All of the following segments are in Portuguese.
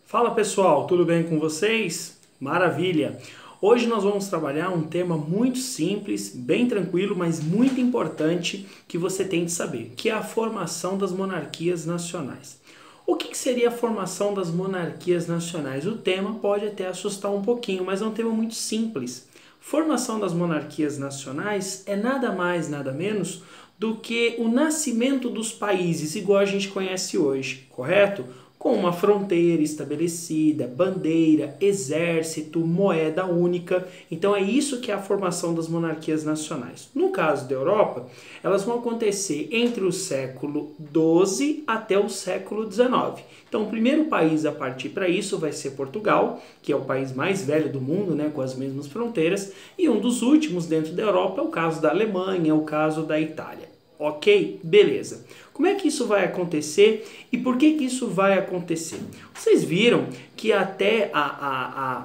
Fala pessoal, tudo bem com vocês? Maravilha! Hoje nós vamos trabalhar um tema muito simples, bem tranquilo, mas muito importante que você tem de saber, que é a formação das monarquias nacionais. O que seria a formação das monarquias nacionais? O tema pode até assustar um pouquinho, mas é um tema muito simples. Formação das monarquias nacionais é nada mais, nada menos do que o nascimento dos países, igual a gente conhece hoje, correto? Com uma fronteira estabelecida, bandeira, exército, moeda única. Então é isso que é a formação das monarquias nacionais. No caso da Europa, elas vão acontecer entre o século XII até o século XIX. Então o primeiro país a partir para isso vai ser Portugal, que é o país mais velho do mundo, né, com as mesmas fronteiras, e um dos últimos dentro da Europa é o caso da Alemanha, é o caso da Itália. Ok? Beleza. Como é que isso vai acontecer e por que isso vai acontecer? Vocês viram que até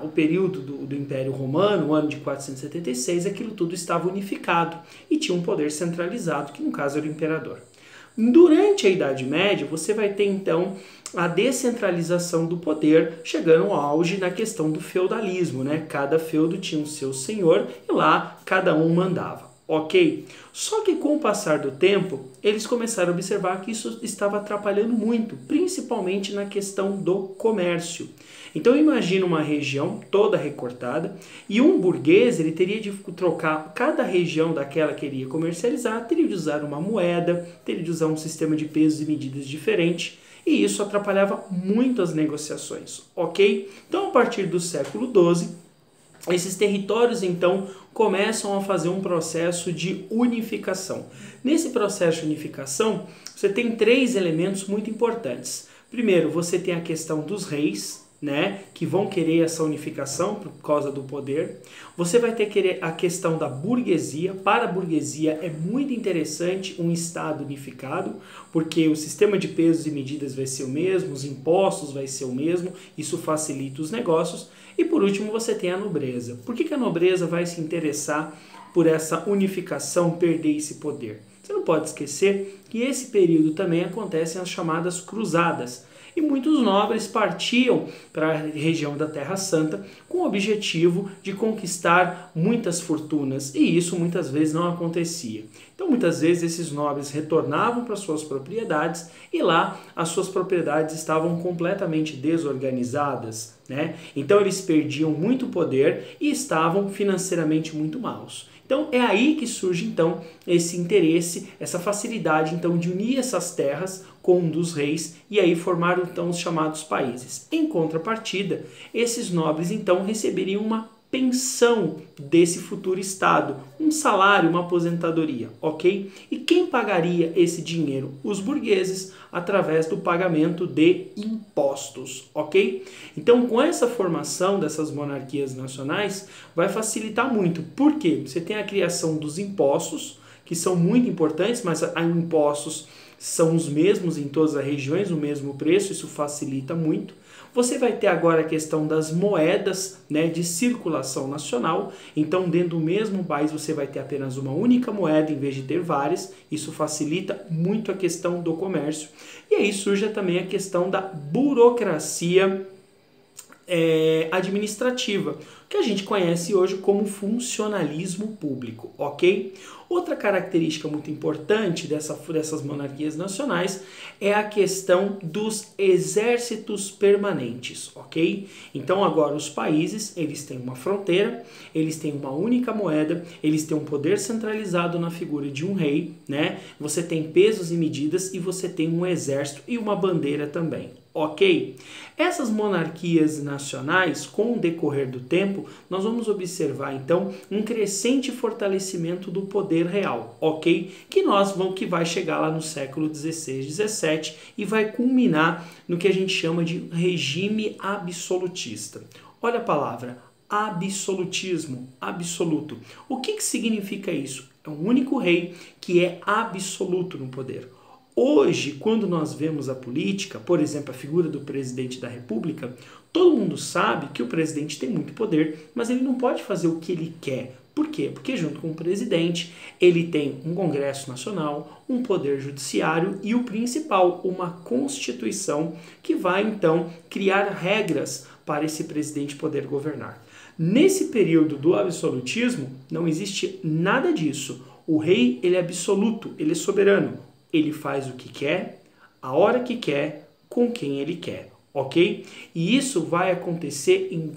o período do Império Romano, o ano de 476, aquilo tudo estava unificado e tinha um poder centralizado, que no caso era o imperador. Durante a Idade Média, você vai ter então a descentralização do poder, chegando ao auge na questão do feudalismo, né? Cada feudo tinha o seu senhor e lá cada um mandava. Ok? Só que com o passar do tempo, eles começaram a observar que isso estava atrapalhando muito, principalmente na questão do comércio. Então imagina uma região toda recortada e um burguês ele teria de trocar cada região daquela que ele ia comercializar, teria de usar uma moeda, teria de usar um sistema de pesos e medidas diferente. E isso atrapalhava muito as negociações, ok? Então a partir do século XII, esses territórios, então, começam a fazer um processo de unificação. Nesse processo de unificação, você tem três elementos muito importantes. Primeiro, você tem a questão dos reis, né, que vão querer essa unificação por causa do poder. Você vai ter que querer a questão da burguesia. Para a burguesia é muito interessante um Estado unificado, porque o sistema de pesos e medidas vai ser o mesmo, os impostos vai ser o mesmo, isso facilita os negócios. E por último você tem a nobreza. Por que a nobreza vai se interessar por essa unificação, perder esse poder? Você não pode esquecer que esse período também acontecem as chamadas cruzadas. E muitos nobres partiam para a região da Terra Santa com o objetivo de conquistar muitas fortunas, e isso muitas vezes não acontecia. Então muitas vezes esses nobres retornavam para suas propriedades e lá as suas propriedades estavam completamente desorganizadas, né? Então eles perdiam muito poder e estavam financeiramente muito maus. Então é aí que surge então esse interesse, essa facilidade então de unir essas terras com um dos reis e aí formaram então os chamados países. Em contrapartida, esses nobres então receberiam uma pensão desse futuro estado, um salário, uma aposentadoria, ok? E quem pagaria esse dinheiro? Os burgueses, através do pagamento de impostos, ok? Então, com essa formação dessas monarquias nacionais, vai facilitar muito. Por quê? Você tem a criação dos impostos, que são muito importantes, mas os impostos são os mesmos em todas as regiões, o mesmo preço, isso facilita muito. Você vai ter agora a questão das moedas, né, de circulação nacional. Então, dentro do mesmo país, você vai ter apenas uma única moeda em vez de ter várias. Isso facilita muito a questão do comércio. E aí surge também a questão da burocracia administrativa, que a gente conhece hoje como funcionalismo público, ok? Outra característica muito importante dessas monarquias nacionais é a questão dos exércitos permanentes, ok? Então agora os países, eles têm uma fronteira, eles têm uma única moeda, eles têm um poder centralizado na figura de um rei, né? Você tem pesos e medidas e você tem um exército e uma bandeira também. Ok? Essas monarquias nacionais, com o decorrer do tempo, nós vamos observar então um crescente fortalecimento do poder real, ok? Que vai chegar lá no século XVI, XVII e vai culminar no que a gente chama de regime absolutista. Olha a palavra, absolutismo, absoluto. O que significa isso? É um único rei que é absoluto no poder. Hoje, quando nós vemos a política, por exemplo, a figura do presidente da República, todo mundo sabe que o presidente tem muito poder, mas ele não pode fazer o que ele quer. Por quê? Porque junto com o presidente, ele tem um Congresso Nacional, um poder judiciário e o principal, uma Constituição que vai então criar regras para esse presidente poder governar. Nesse período do absolutismo, não existe nada disso. O rei, ele é absoluto, ele é soberano. Ele faz o que quer, a hora que quer, com quem ele quer, ok? E isso vai acontecer em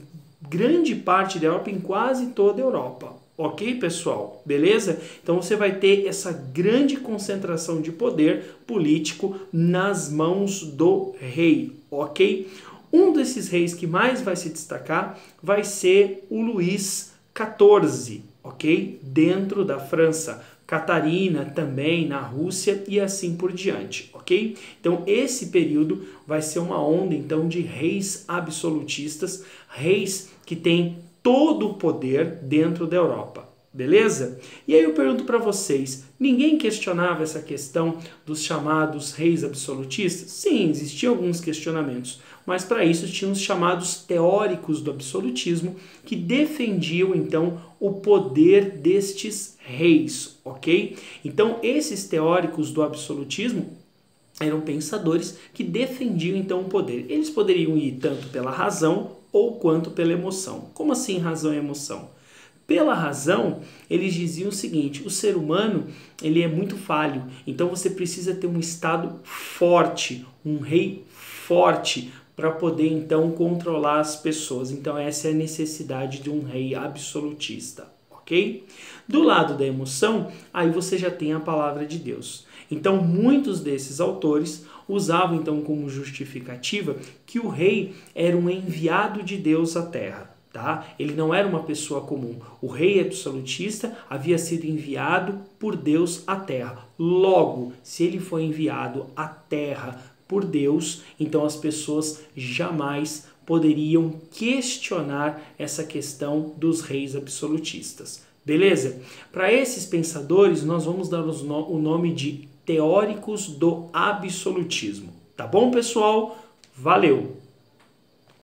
grande parte da Europa, em quase toda a Europa. Ok, pessoal? Beleza? Então você vai ter essa grande concentração de poder político nas mãos do rei, ok? Um desses reis que mais vai se destacar vai ser o Luís XIV, ok? Dentro da França. Catarina também na Rússia e assim por diante, ok? Então esse período vai ser uma onda então de reis absolutistas, reis que têm todo o poder dentro da Europa, beleza? E aí eu pergunto para vocês, ninguém questionava essa questão dos chamados reis absolutistas? Sim, existiam alguns questionamentos, mas para isso tinham os chamados teóricos do absolutismo que defendiam então o poder destes reis, ok? Então esses teóricos do absolutismo eram pensadores que defendiam então o poder. Eles poderiam ir tanto pela razão ou quanto pela emoção. Como assim razão e emoção? Pela razão, eles diziam o seguinte, o ser humano ele é muito falho, então você precisa ter um Estado forte, um rei forte, para poder então controlar as pessoas. Então essa é a necessidade de um rei absolutista, ok? Do lado da emoção, aí você já tem a palavra de Deus. Então muitos desses autores usavam então como justificativa que o rei era um enviado de Deus à terra. Tá? Ele não era uma pessoa comum. O rei absolutista havia sido enviado por Deus à terra. Logo, se ele foi enviado à terra por Deus, então as pessoas jamais poderiam questionar essa questão dos reis absolutistas. Beleza? Para esses pensadores, nós vamos dar o nome de teóricos do absolutismo. Tá bom, pessoal? Valeu!